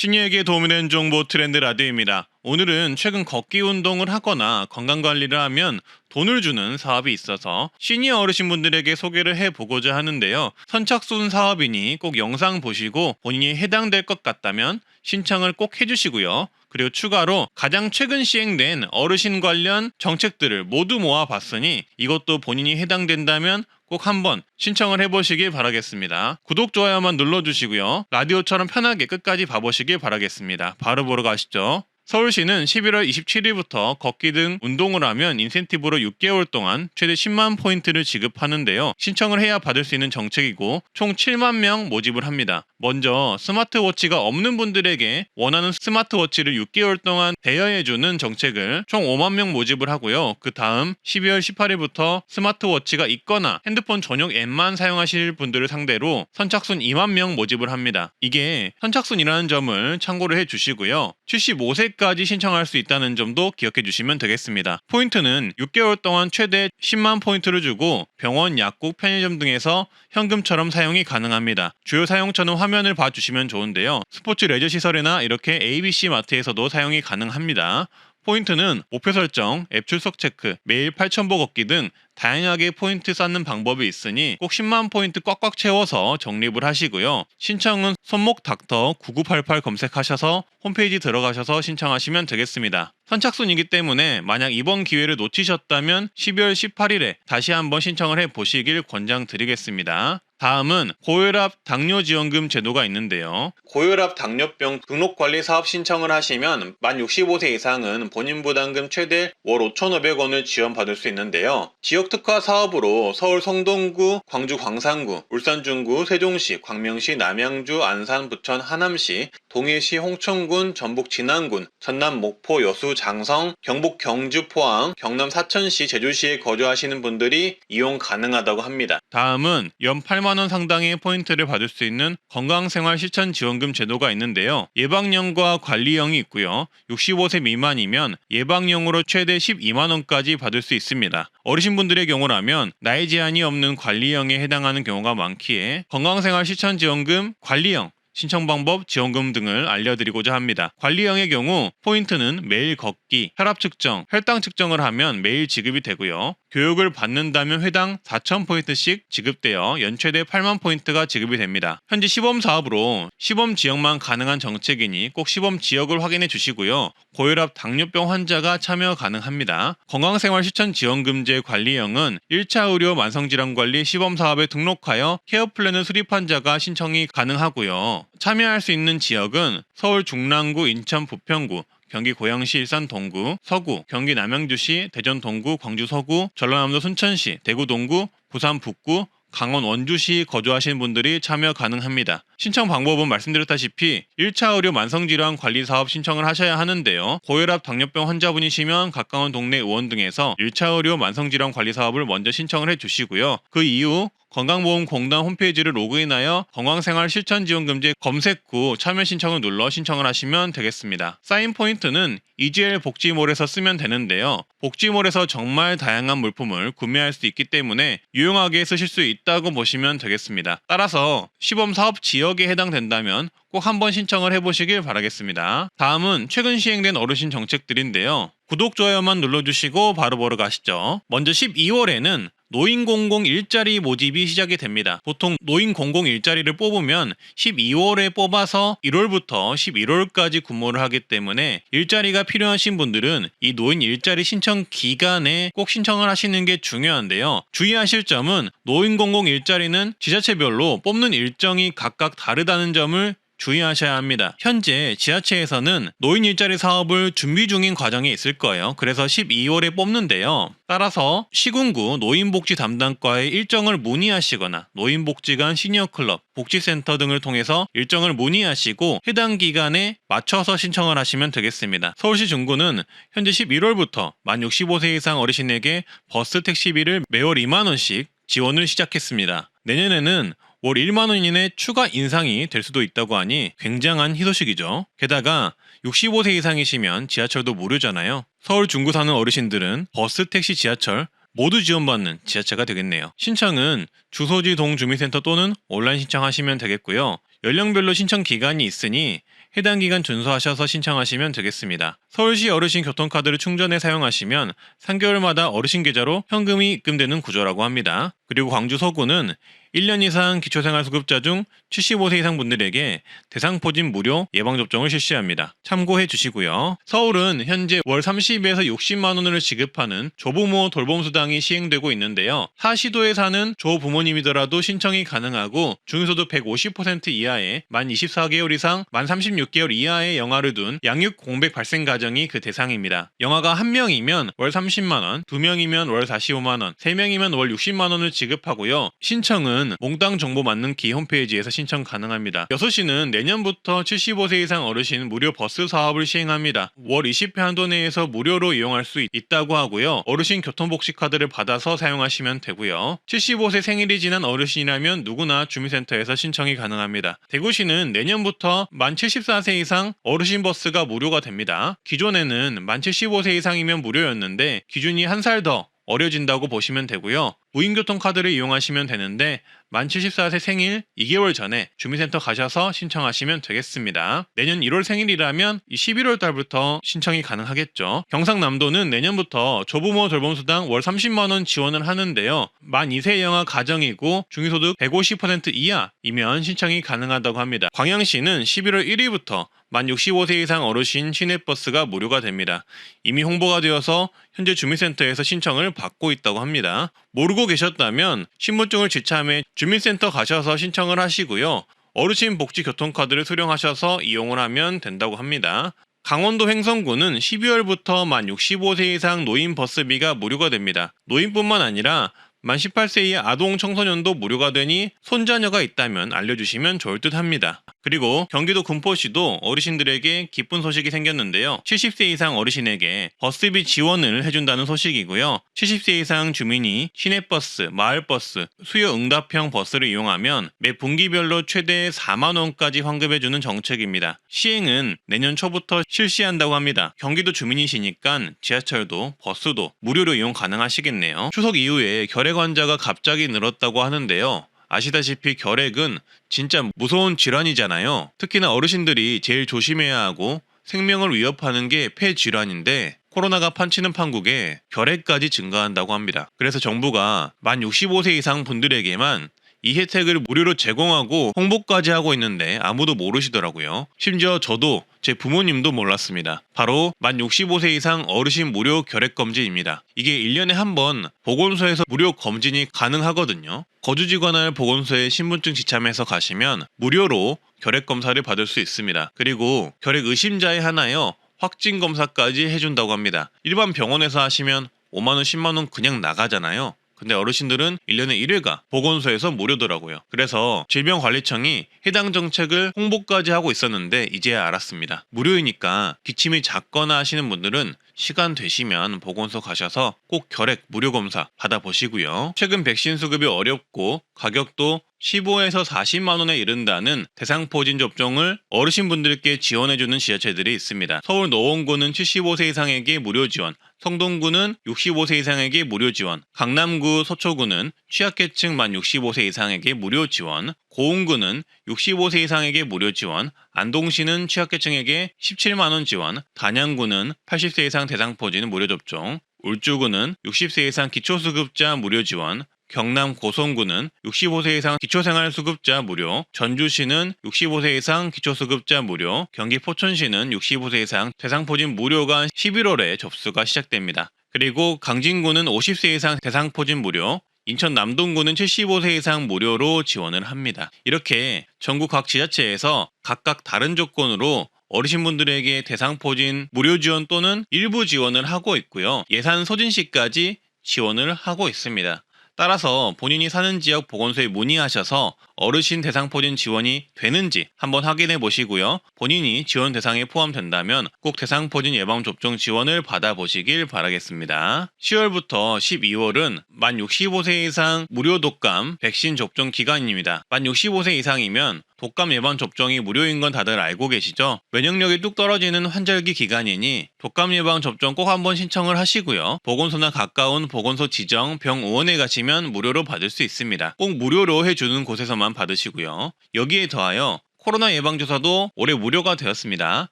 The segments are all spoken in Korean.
시니에게 도움이 되는 정보 트렌드 라디오입니다. 오늘은 최근 걷기 운동을 하거나 건강관리를 하면 돈을 주는 사업이 있어서 시니어 어르신분들에게 소개를 해보고자 하는데요. 선착순 사업이니 꼭 영상 보시고 본인이 해당될 것 같다면 신청을 꼭 해주시고요. 그리고 추가로 가장 최근 시행된 어르신 관련 정책들을 모두 모아봤으니 이것도 본인이 해당된다면 꼭 한번 신청을 해보시길 바라겠습니다. 구독, 좋아요만 눌러주시고요. 라디오처럼 편하게 끝까지 봐보시길 바라겠습니다. 바로 보러 가시죠. 서울시는 11월 27일부터 걷기 등 운동을 하면 인센티브로 6개월 동안 최대 10만 포인트를 지급하는데요. 신청을 해야 받을 수 있는 정책이고 총 7만 명 모집을 합니다. 먼저 스마트워치가 없는 분들에게 원하는 스마트워치를 6개월 동안 대여해주는 정책을 총 5만 명 모집을 하고요. 그 다음 12월 18일부터 스마트워치가 있거나 핸드폰 전용 앱만 사용하실 분들을 상대로 선착순 2만 명 모집을 합니다. 이게 선착순이라는 점을 참고를 해주시고요. 75세까지 신청할 수 있다는 점도 기억해 주시면 되겠습니다. 포인트는 6개월 동안 최대 10만 포인트를 주고 병원, 약국, 편의점 등에서 현금처럼 사용이 가능합니다. 주요 사용처는 화면을 봐주시면 좋은데요. 스포츠 레저 시설이나 이렇게 ABC 마트에서도 사용이 가능합니다. 포인트는 목표 설정, 앱 출석 체크, 매일 8,000보 걷기 등 다양하게 포인트 쌓는 방법이 있으니 꼭 10만 포인트 꽉꽉 채워서 적립을 하시고요. 신청은 손목 닥터 9988 검색하셔서 홈페이지 들어가셔서 신청하시면 되겠습니다. 선착순이기 때문에 만약 이번 기회를 놓치셨다면 12월 18일에 다시 한번 신청을 해보시길 권장드리겠습니다. 다음은 고혈압 당뇨지원금 제도가 있는데요. 고혈압 당뇨병 등록관리 사업 신청을 하시면 만 65세 이상은 본인 부담금 최대 월 5,500원을 지원받을 수 있는데요. 지역 특화 사업으로 서울 성동구, 광주 광산구, 울산 중구, 세종시, 광명시, 남양주, 안산, 부천, 하남시, 동해시, 홍천군, 전북 진안군, 전남 목포, 여수, 장성, 경북 경주, 포항, 경남 사천시, 제주시에 거주하시는 분들이 이용 가능하다고 합니다. 다음은 연 8만 원 상당의 포인트를 받을 수 있는 건강생활 실천 지원금 제도가 있는데요. 예방령과 관리령이 있고요. 65세 미만이면 예방령으로 최대 12만 원까지 받을 수 있습니다. 어르신분들의 경우라면 나이 제한이 없는 관리형에 해당하는 경우가 많기에 건강생활 실천 지원금 관리형 신청 방법, 지원금 등을 알려드리고자 합니다. 관리형의 경우 포인트는 매일 걷기, 혈압 측정, 혈당 측정을 하면 매일 지급이 되고요. 교육을 받는다면 회당 4,000포인트씩 지급되어 연 최대 8만 포인트가 지급이 됩니다. 현재 시범 사업으로 시범 지역만 가능한 정책이니 꼭 시범 지역을 확인해 주시고요. 고혈압 당뇨병 환자가 참여 가능합니다. 건강생활실천지원금제 관리형은 1차 의료 만성질환관리 시범사업에 등록하여 케어플랜을 수립한 자가 신청이 가능하고요. 참여할 수 있는 지역은 서울 중랑구, 인천 부평구, 경기 고양시, 일산 동구, 서구, 경기 남양주시, 대전 동구, 광주 서구, 전라남도 순천시, 대구 동구, 부산 북구, 강원 원주시 거주하시는 분들이 참여 가능합니다. 신청 방법은 말씀드렸다시피 1차 의료 만성질환 관리 사업 신청을 하셔야 하는데요. 고혈압 당뇨병 환자분이시면 가까운 동네 의원 등에서 1차 의료 만성질환 관리 사업을 먼저 신청을 해주시고요. 그 이후 건강보험공단 홈페이지를 로그인하여 건강생활실천지원금제 검색 후 참여 신청을 눌러 신청을 하시면 되겠습니다. 사인 포인트는 EGL 복지몰에서 쓰면 되는데요. 복지몰에서 정말 다양한 물품을 구매할 수 있기 때문에 유용하게 쓰실 수 있다고 보시면 되겠습니다. 따라서 시범사업 지역에 해당된다면 꼭 한번 신청을 해보시길 바라겠습니다. 다음은 최근 시행된 어르신 정책들인데요. 구독, 좋아요만 눌러주시고 바로 보러 가시죠. 먼저 12월에는 노인 공공 일자리 모집이 시작이 됩니다. 보통 노인 공공 일자리를 뽑으면 12월에 뽑아서 1월부터 11월까지 근무를 하기 때문에 일자리가 필요하신 분들은 이 노인 일자리 신청 기간에 꼭 신청을 하시는 게 중요한데요. 주의하실 점은 노인 공공 일자리는 지자체별로 뽑는 일정이 각각 다르다는 점을 주의하셔야 합니다. 현재 지자체에서는 노인 일자리 사업을 준비 중인 과정에 있을 거예요. 그래서 12월에 뽑는데요. 따라서 시군구 노인복지 담당과에 일정을 문의하시거나 노인복지관 시니어클럽, 복지센터 등을 통해서 일정을 문의하시고 해당 기간에 맞춰서 신청을 하시면 되겠습니다. 서울시 중구는 현재 11월부터 만 65세 이상 어르신에게 버스 택시비를 매월 2만 원씩 지원을 시작했습니다. 내년에는 월 1만 원 이내 추가 인상이 될 수도 있다고 하니 굉장한 희소식이죠. 게다가 65세 이상이시면 지하철도 무료잖아요. 서울 중구 사는 어르신들은 버스, 택시, 지하철 모두 지원받는 지자체가 되겠네요. 신청은 주소지 동주민센터 또는 온라인 신청하시면 되겠고요. 연령별로 신청 기간이 있으니 해당 기간 준수하셔서 신청하시면 되겠습니다. 서울시 어르신 교통카드를 충전해 사용하시면 3개월마다 어르신 계좌로 현금이 입금되는 구조라고 합니다. 그리고 광주 서구는 1년 이상 기초생활수급자 중 75세 이상 분들에게 대상포진 무료 예방접종을 실시합니다. 참고해 주시고요. 서울은 현재 월 30에서 60만 원을 지급하는 조부모 돌봄수당이 시행되고 있는데요. 사시도에 사는 조부모님이더라도 신청이 가능하고 중위소득 150% 이하의 만 24개월 이상 만 36개월 이하의 영아를 둔 양육 공백 발생 가정이 그 대상입니다. 영아가 1명이면 월 30만 원, 2명이면 월 45만 원, 3명이면 월 60만 원을 지급하고요. 신청은 몽땅 정보 맞는키 홈페이지에서 신청 가능합니다. 여수시는 내년부터 75세 이상 어르신 무료 버스 사업을 시행합니다. 월 20회 한도 내에서 무료로 이용할 수 있다고 하고요. 어르신 교통복지카드를 받아서 사용하시면 되고요. 75세 생일이 지난 어르신이라면 누구나 주민센터에서 신청이 가능합니다. 대구시는 내년부터 만 74세 이상 어르신 버스가 무료가 됩니다. 기존에는 만 75세 이상이면 무료였는데 기준이 한 살 더 어려진다고 보시면 되고요. 무인교통카드를 이용하시면 되는데 만 74세 생일 2개월 전에 주민센터 가셔서 신청하시면 되겠습니다. 내년 1월 생일이라면 11월 달부터 신청이 가능하겠죠. 경상남도는 내년부터 조부모 돌봄수당 월 30만 원 지원을 하는데요. 만 2세 영아 가정이고 중위소득 150% 이하이면 신청이 가능하다고 합니다. 광양시는 11월 1일부터 만 65세 이상 어르신 시내버스가 무료가 됩니다. 이미 홍보가 되어서 현재 주민센터에서 신청을 받고 있다고 합니다. 모르고 계셨다면 신분증을 지참해 주민센터 가셔서 신청을 하시고요. 어르신 복지 교통카드를 수령하셔서 이용을 하면 된다고 합니다. 강원도 횡성구는 12월부터 만 65세 이상 노인 버스비가 무료가 됩니다. 노인뿐만 아니라 만 18세 이하 아동 청소년도 무료가 되니 손자녀가 있다면 알려주시면 좋을 듯 합니다. 그리고 경기도 군포시도 어르신들에게 기쁜 소식이 생겼는데요. 70세 이상 어르신에게 버스비 지원을 해준다는 소식이고요. 70세 이상 주민이 시내버스, 마을버스, 수요응답형 버스를 이용하면 매 분기별로 최대 4만원까지 환급해주는 정책입니다. 시행은 내년 초부터 실시한다고 합니다. 경기도 주민이시니까 지하철도 버스도 무료로 이용 가능하시겠네요. 추석 이후에 결핵 환자가 갑자기 늘었다고 하는데요. 아시다시피 결핵은 진짜 무서운 질환이잖아요. 특히나 어르신들이 제일 조심해야 하고 생명을 위협하는 게 폐질환인데 코로나가 판치는 판국에 결핵까지 증가한다고 합니다. 그래서 정부가 만 65세 이상 분들에게만 이 혜택을 무료로 제공하고 홍보까지 하고 있는데 아무도 모르시더라고요. 심지어 저도 제 부모님도 몰랐습니다. 바로 만 65세 이상 어르신 무료 결핵검진입니다. 이게 1년에 한 번 보건소에서 무료 검진이 가능하거든요. 거주지 관할 보건소에 신분증 지참해서 가시면 무료로 결핵검사를 받을 수 있습니다. 그리고 결핵 의심자에 한하여 확진검사까지 해준다고 합니다. 일반 병원에서 하시면 5만원, 10만원 그냥 나가잖아요. 근데 어르신들은 1년에 1회가 보건소에서 무료더라고요. 그래서 질병관리청이 해당 정책을 홍보까지 하고 있었는데 이제야 알았습니다. 무료이니까 기침이 작거나 하시는 분들은 시간 되시면 보건소 가셔서 꼭 결핵 무료 검사 받아보시고요. 최근 백신 수급이 어렵고 가격도 15에서 40만 원에 이른다는 대상포진 접종을 어르신분들께 지원해주는 지자체들이 있습니다. 서울 노원구는 75세 이상에게 무료 지원, 성동구는 65세 이상에게 무료 지원, 강남구 서초구는 취약계층 만 65세 이상에게 무료 지원, 고흥구는 65세 이상에게 무료 지원, 안동시는 취약계층에게 17만원 지원, 단양구는 80세 이상 대상포진 무료 접종, 울주구는 60세 이상 기초수급자 무료 지원, 경남 고성구는 65세 이상 기초생활수급자 무료, 전주시는 65세 이상 기초수급자 무료, 경기 포천시는 65세 이상 대상포진 무료가 11월에 접수가 시작됩니다. 그리고 강진구는 50세 이상 대상포진 무료, 인천 남동구는 75세 이상 무료로 지원을 합니다. 이렇게 전국 각 지자체에서 각각 다른 조건으로 어르신분들에게 대상포진 무료 지원 또는 일부 지원을 하고 있고요. 예산 소진 시까지 지원을 하고 있습니다. 따라서 본인이 사는 지역 보건소에 문의하셔서 어르신 대상포진 지원이 되는지 한번 확인해 보시고요. 본인이 지원 대상에 포함된다면 꼭 대상포진 예방접종 지원을 받아보시길 바라겠습니다. 10월부터 12월은 만 65세 이상 무료 독감 백신 접종 기간입니다. 만 65세 이상이면 독감 예방 접종이 무료인 건 다들 알고 계시죠? 면역력이 뚝 떨어지는 환절기 기간이니 독감 예방 접종 꼭 한번 신청을 하시고요. 보건소나 가까운 보건소 지정 병의원에 가시면 무료로 받을 수 있습니다. 꼭 무료로 해주는 곳에서만 받으시고요. 여기에 더하여 코로나 예방주사도 올해 무료가 되었습니다.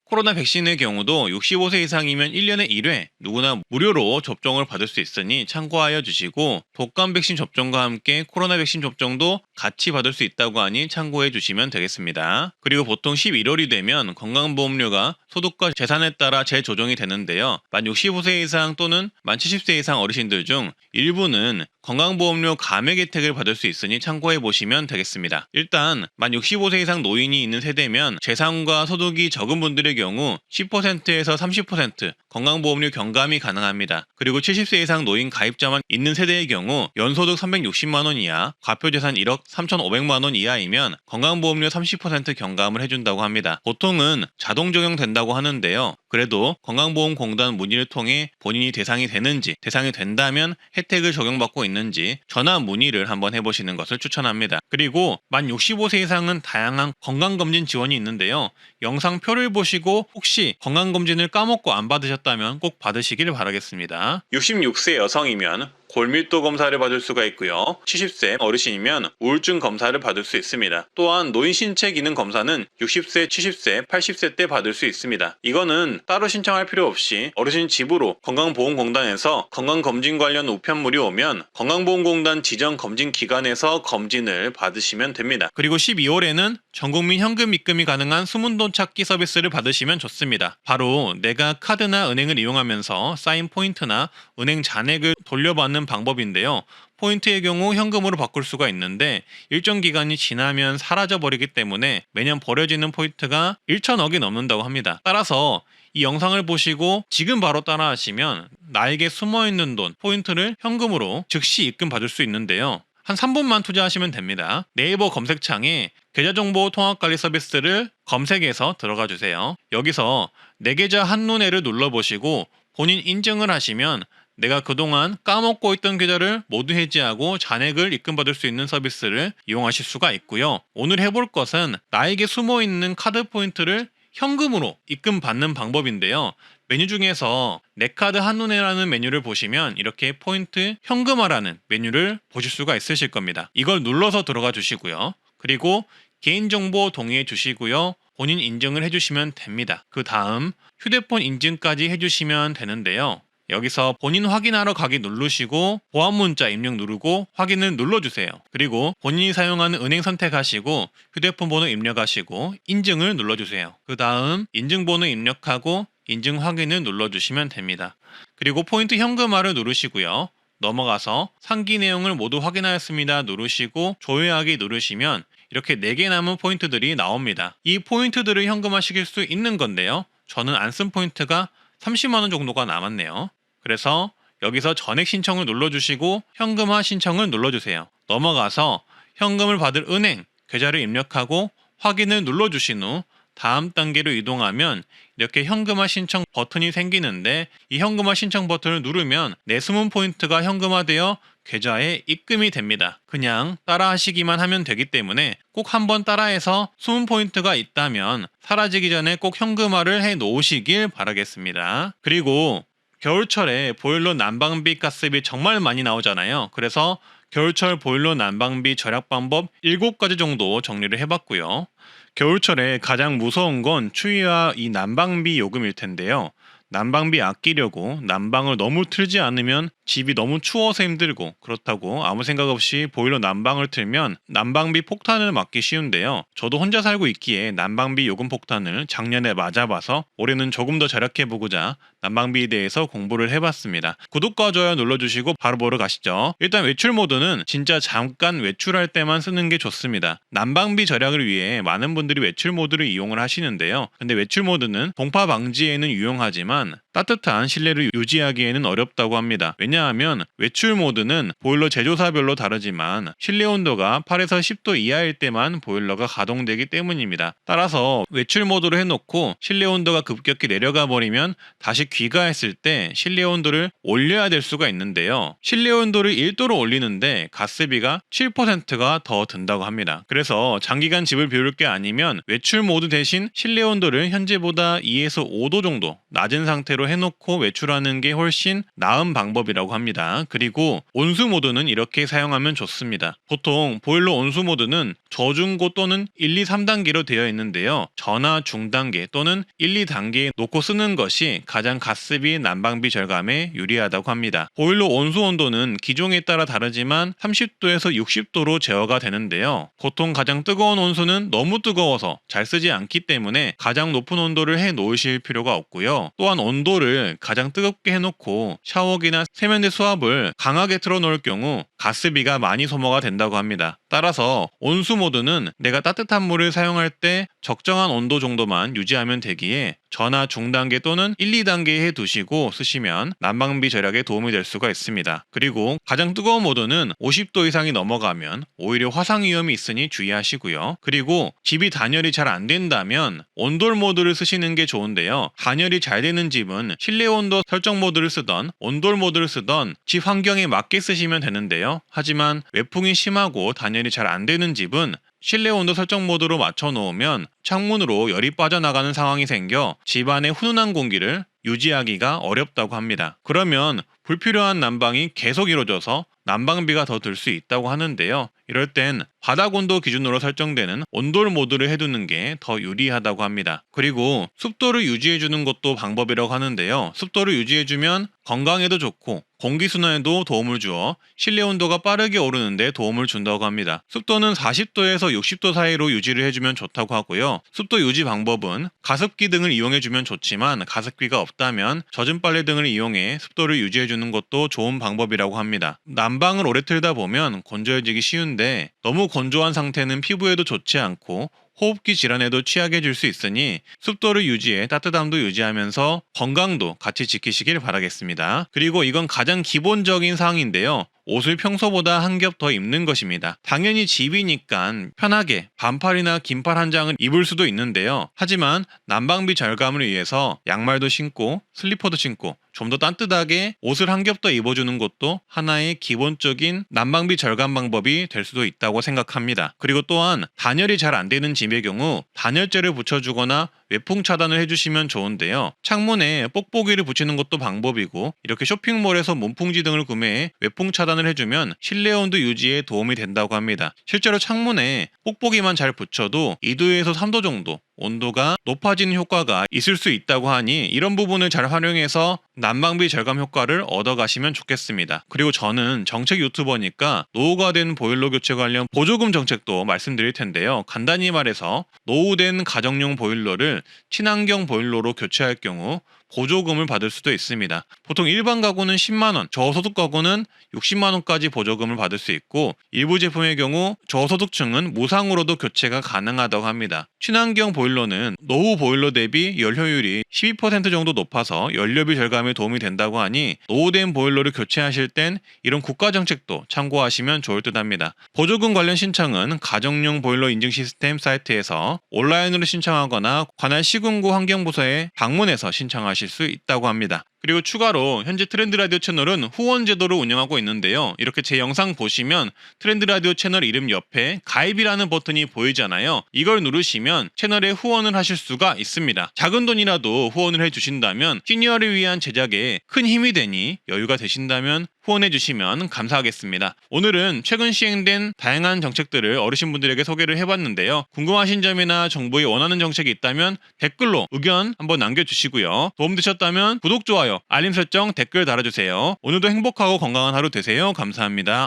코로나 백신의 경우도 65세 이상이면 1년에 1회 누구나 무료로 접종을 받을 수 있으니 참고하여 주시고, 독감 백신 접종과 함께 코로나 백신 접종도 같이 받을 수 있다고 하니 참고해 주시면 되겠습니다. 그리고 보통 11월이 되면 건강보험료가 소득과 재산에 따라 재조정이 되는데요. 만 65세 이상 또는 만 70세 이상 어르신들 중 일부는 건강보험료 감액 혜택을 받을 수 있으니 참고해 보시면 되겠습니다. 일단 만 65세 이상 노인이 있는 세대면 재산과 소득이 적은 분들의 경우 10%에서 30% 건강보험료 경감이 가능합니다. 그리고 70세 이상 노인 가입자만 있는 세대의 경우 연소득 360만 원 이하, 과표재산 1억 3,500만 원 이하이면 건강보험료 30% 경감을 해준다고 합니다. 보통은 자동 적용된다고 하는데요. 그래도 건강보험공단 문의를 통해 본인이 대상이 되는지, 대상이 된다면 혜택을 적용받고 있는지 전화 문의를 한번 해보시는 것을 추천합니다. 그리고 만 65세 이상은 다양한 건강검진 지원이 있는데요. 영상표를 보시고 혹시 건강검진을 까먹고 안 받으셨다면 꼭 받으시길 바라겠습니다. 66세 여성이면 골밀도 검사를 받을 수가 있고요. 70세 어르신이면 우울증 검사를 받을 수 있습니다. 또한 노인 신체 기능 검사는 60세, 70세, 80세 때 받을 수 있습니다. 이거는 따로 신청할 필요 없이 어르신 집으로 건강보험공단에서 건강검진 관련 우편물이 오면 건강보험공단 지정 검진 기관에서 검진을 받으시면 됩니다. 그리고 12월에는 전국민 현금 입금이 가능한 숨은 돈 찾기 서비스를 받으시면 좋습니다. 바로 내가 카드나 은행을 이용하면서 쌓인 포인트나 은행 잔액을 돌려받는 방법인데요. 포인트의 경우 현금으로 바꿀 수가 있는데 일정 기간이 지나면 사라져버리기 때문에 매년 버려지는 포인트가 1천억이 넘는다고 합니다. 따라서 이 영상을 보시고 지금 바로 따라하시면 나에게 숨어있는 돈, 포인트를 현금으로 즉시 입금 받을 수 있는데요. 한 3분만 투자하시면 됩니다. 네이버 검색창에 계좌정보 통합관리 서비스를 검색해서 들어가 주세요. 여기서 내 계좌 한눈에를 눌러보시고 본인 인증을 하시면 내가 그동안 까먹고 있던 계좌를 모두 해지하고 잔액을 입금받을 수 있는 서비스를 이용하실 수가 있고요. 오늘 해볼 것은 나에게 숨어있는 카드 포인트를 현금으로 입금받는 방법인데요. 메뉴 중에서 내 카드 한눈에라는 메뉴를 보시면 이렇게 포인트 현금화라는 메뉴를 보실 수가 있으실 겁니다. 이걸 눌러서 들어가 주시고요. 그리고 개인정보 동의해 주시고요. 본인 인증을 해주시면 됩니다. 그 다음 휴대폰 인증까지 해주시면 되는데요. 여기서 본인 확인하러 가기 누르시고 보안 문자 입력 누르고 확인을 눌러주세요. 그리고 본인이 사용하는 은행 선택하시고 휴대폰 번호 입력하시고 인증을 눌러주세요. 그 다음 인증번호 입력하고 인증 확인을 눌러주시면 됩니다. 그리고 포인트 현금화를 누르시고요. 넘어가서 상기 내용을 모두 확인하였습니다 누르시고 조회하기 누르시면 이렇게 4개 남은 포인트들이 나옵니다. 이 포인트들을 현금화시킬 수 있는 건데요. 저는 안 쓴 포인트가 30만원 정도가 남았네요. 그래서 여기서 전액 신청을 눌러주시고 현금화 신청을 눌러주세요. 넘어가서 현금을 받을 은행, 계좌를 입력하고 확인을 눌러주신 후 다음 단계로 이동하면 이렇게 현금화 신청 버튼이 생기는데 이 현금화 신청 버튼을 누르면 내 숨은 포인트가 현금화되어 계좌에 입금이 됩니다. 그냥 따라하시기만 하면 되기 때문에 꼭 한번 따라해서 숨은 포인트가 있다면 사라지기 전에 꼭 현금화를 해 놓으시길 바라겠습니다. 그리고 겨울철에 보일러 난방비 가스비 정말 많이 나오잖아요. 그래서 겨울철 보일러 난방비 절약 방법 7가지 정도 정리를 해봤고요. 겨울철에 가장 무서운 건 추위와 이 난방비 요금일 텐데요. 난방비 아끼려고 난방을 너무 틀지 않으면 집이 너무 추워서 힘들고, 그렇다고 아무 생각 없이 보일러 난방을 틀면 난방비 폭탄을 맞기 쉬운데요. 저도 혼자 살고 있기에 난방비 요금 폭탄을 작년에 맞아봐서 올해는 조금 더 절약해보고자 난방비에 대해서 공부를 해봤습니다. 구독과 좋아요 눌러주시고 바로 보러 가시죠. 일단 외출 모드는 진짜 잠깐 외출할 때만 쓰는 게 좋습니다. 난방비 절약을 위해 많은 분들이 외출 모드를 이용을 하시는데요. 근데 외출 모드는 동파 방지에는 유용하지만 따뜻한 실내를 유지하기에는 어렵다고 합니다. 왜냐하면 외출 모드는 보일러 제조사별로 다르지만 실내 온도가 8에서 10도 이하일 때만 보일러가 가동되기 때문입니다. 따라서 외출 모드로 해놓고 실내 온도가 급격히 내려가 버리면 다시 귀가했을 때 실내 온도를 올려야 될 수가 있는데요. 실내 온도를 1도로 올리는데 가스비가 7%가 더 든다고 합니다. 그래서 장기간 집을 비울 게 아니면 외출 모드 대신 실내 온도를 현재보다 2에서 5도 정도 낮은 상태로 상태로 해놓고 외출하는 게 훨씬 나은 방법이라고 합니다. 그리고 온수 모드는 이렇게 사용하면 좋습니다. 보통 보일러 온수 모드는 저중고 또는 1, 2, 3단계로 되어 있는데요. 저나 중단계 또는 1, 2단계에 놓고 쓰는 것이 가장 가스비, 난방비 절감에 유리하다고 합니다. 보일러 온수 온도는 기종에 따라 다르지만 30도에서 60도로 제어가 되는데요. 보통 가장 뜨거운 온수는 너무 뜨거워서 잘 쓰지 않기 때문에 가장 높은 온도를 해 놓으실 필요가 없고요. 또한 온도를 가장 뜨겁게 해놓고 샤워기나 세면대 수압을 강하게 틀어놓을 경우 가스비가 많이 소모가 된다고 합니다. 따라서 온수 모드는 내가 따뜻한 물을 사용할 때 적정한 온도 정도만 유지하면 되기에 전화 중단계 또는 1, 2단계에 해두시고 쓰시면 난방비 절약에 도움이 될 수가 있습니다. 그리고 가장 뜨거운 모드는 50도 이상이 넘어가면 오히려 화상 위험이 있으니 주의하시고요. 그리고 집이 단열이 잘 안 된다면 온돌 모드를 쓰시는 게 좋은데요. 단열이 잘 되는 집은 실내 온도 설정 모드를 쓰던 온돌 모드를 쓰던 집 환경에 맞게 쓰시면 되는데요. 하지만 외풍이 심하고 단열이 잘 안 되는 집은 실내 온도 설정 모드로 맞춰 놓으면 창문으로 열이 빠져나가는 상황이 생겨 집안의 훈훈한 공기를 유지하기가 어렵다고 합니다. 그러면 불필요한 난방이 계속 이루어져서 난방비가 더 들 수 있다고 하는데요. 이럴 땐 바닥 온도 기준으로 설정되는 온돌 모드를 해두는 게 더 유리하다고 합니다. 그리고 습도를 유지해주는 것도 방법이라고 하는데요. 습도를 유지해주면 건강에도 좋고 공기순환에도 도움을 주어 실내 온도가 빠르게 오르는데 도움을 준다고 합니다. 습도는 40도에서 60도 사이로 유지를 해주면 좋다고 하고요. 습도 유지 방법은 가습기 등을 이용해주면 좋지만 가습기가 없다면 젖은 빨래 등을 이용해 습도를 유지해주는 것도 좋은 방법이라고 합니다. 난방을 오래 틀다 보면 건조해지기 쉬운데 너무 건조한 상태는 피부에도 좋지 않고 호흡기 질환에도 취하게 해줄 수 있으니 습도를 유지해 따뜻함도 유지하면서 건강도 같이 지키시길 바라겠습니다. 그리고 이건 가장 기본적인 사항인데요. 옷을 평소보다 한 겹 더 입는 것입니다. 당연히 집이니까 편하게 반팔이나 긴팔 한 장을 입을 수도 있는데요. 하지만 난방비 절감을 위해서 양말도 신고 슬리퍼도 신고 좀 더 따뜻하게 옷을 한 겹 더 입어주는 것도 하나의 기본적인 난방비 절감 방법이 될 수도 있다고 생각합니다. 그리고 또한 단열이 잘 안 되는 집의 경우 단열재를 붙여주거나 외풍 차단을 해주시면 좋은데요. 창문에 뽁뽁이를 붙이는 것도 방법이고 이렇게 쇼핑몰에서 문풍지 등을 구매해 외풍 차단을 해주면 실내 온도 유지에 도움이 된다고 합니다. 실제로 창문에 뽁뽁이만 잘 붙여도 2도에서 3도 정도 온도가 높아지는 효과가 있을 수 있다고 하니 이런 부분을 잘 활용해서 난방비 절감 효과를 얻어가시면 좋겠습니다. 그리고 저는 정책 유튜버니까 노후가 된 보일러 교체 관련 보조금 정책도 말씀드릴 텐데요. 간단히 말해서 노후된 가정용 보일러를 친환경 보일러로 교체할 경우 보조금을 받을 수도 있습니다. 보통 일반 가구는 10만원, 저소득 가구는 60만원까지 보조금을 받을 수 있고 일부 제품의 경우 저소득층은 무상으로도 교체가 가능하다고 합니다. 친환경 보일러는 노후 보일러 대비 연료율이 12% 정도 높아서 연료비 절감에 도움이 된다고 하니 노후된 보일러를 교체하실 땐 이런 국가정책도 참고하시면 좋을 듯 합니다. 보조금 관련 신청은 가정용 보일러 인증 시스템 사이트에서 온라인으로 신청하거나 관할 시군구 환경부서에 방문해서 신청하실 수 있다고 합니다. 그리고 추가로 현재 트렌드라디오 채널은 후원 제도를 운영하고 있는데요. 이렇게 제 영상 보시면 트렌드라디오 채널 이름 옆에 가입이라는 버튼이 보이잖아요. 이걸 누르시면 채널에 후원을 하실 수가 있습니다. 작은 돈이라도 후원을 해주신다면 시니어를 위한 제작에 큰 힘이 되니 여유가 되신다면 후원해주시면 감사하겠습니다. 오늘은 최근 시행된 다양한 정책들을 어르신분들에게 소개를 해봤는데요. 궁금하신 점이나 정부에 원하는 정책이 있다면 댓글로 의견 한번 남겨주시고요. 도움되셨다면 구독, 좋아요, 알림 설정, 댓글 달아주세요. 오늘도 행복하고 건강한 하루 되세요. 감사합니다.